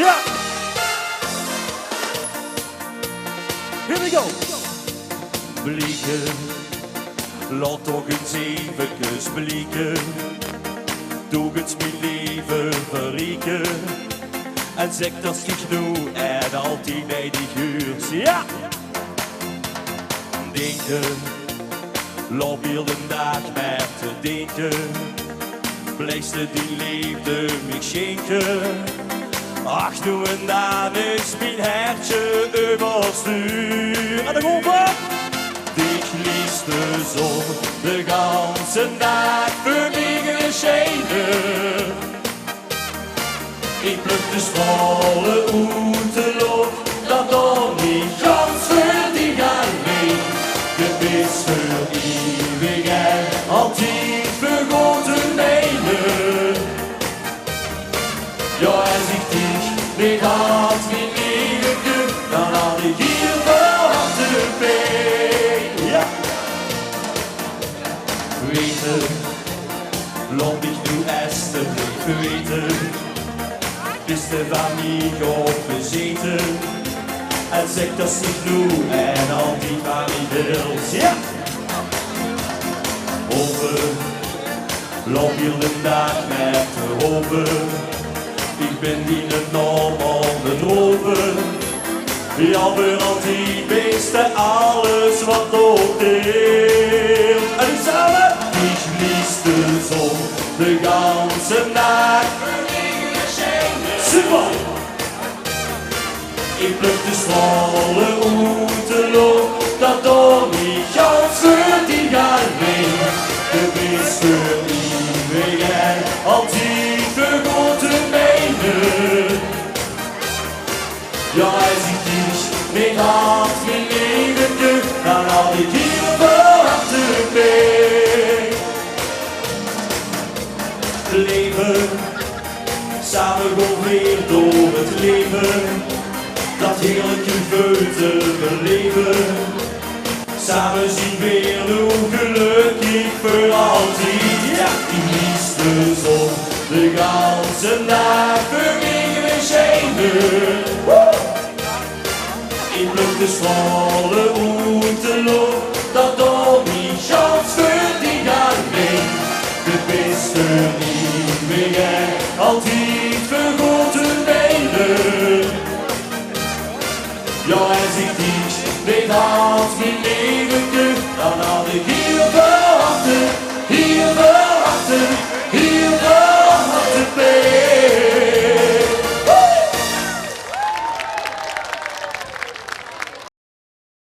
Ja! Here we go! Blikken, laat toch eens eventjes blikken. Doe eens mijn leven verrieken. En zeg dat is niet genoeg en altijd bij die guurt. Ja! Denken, laat heel de dag maar te denken. Blijste die liefde me schenken. Ach, nu en dan is mijn hertje overstuur. En de golven! Dich liest de zon de ganze dag voor mij geschenen. Ik pluk de stralen uit de lucht, dat dan niet gans voor die alleen. Je bent voor eeuwig altijd vergoten mijnen. Ja, als ik dich niet had, mijn leven, dan had ik hier verwachte pijn. Ja! Weten, laat ik nu alsjeblieft weten. Is de familie op bezeten. En zeg dat is niet genoeg en al die familie. Ja! Hopen, loop heel de dag met te hopen. Ik ben die het normaal bedroven. Ja, voor altijd beste alles wat op deelt. En nu samen! Ik lies de zon de ganse nacht. Super! Ik pluk de stralen uit de lucht, dat door niet gans voor die alleen. De best voor eeuwig en altijd vergoten mijnen. Ja, als ik dich niet had, mijn leven, dan had ik hier verwachte pijn. Leven, samen gewoon weer door het leven. Dat heerlijke gevoel te beleven. Samen zien weer hoe gelukkig voor altijd. Ja, ik lies de zon de ganse dag voor mij schijnen. Ik pluk de stralen uit de lucht, dat door niet gans voor die alleen. De beste eeuwig altijd vergoten mijnen. Ja, als ik dich niet had, mijn leven, dan had ik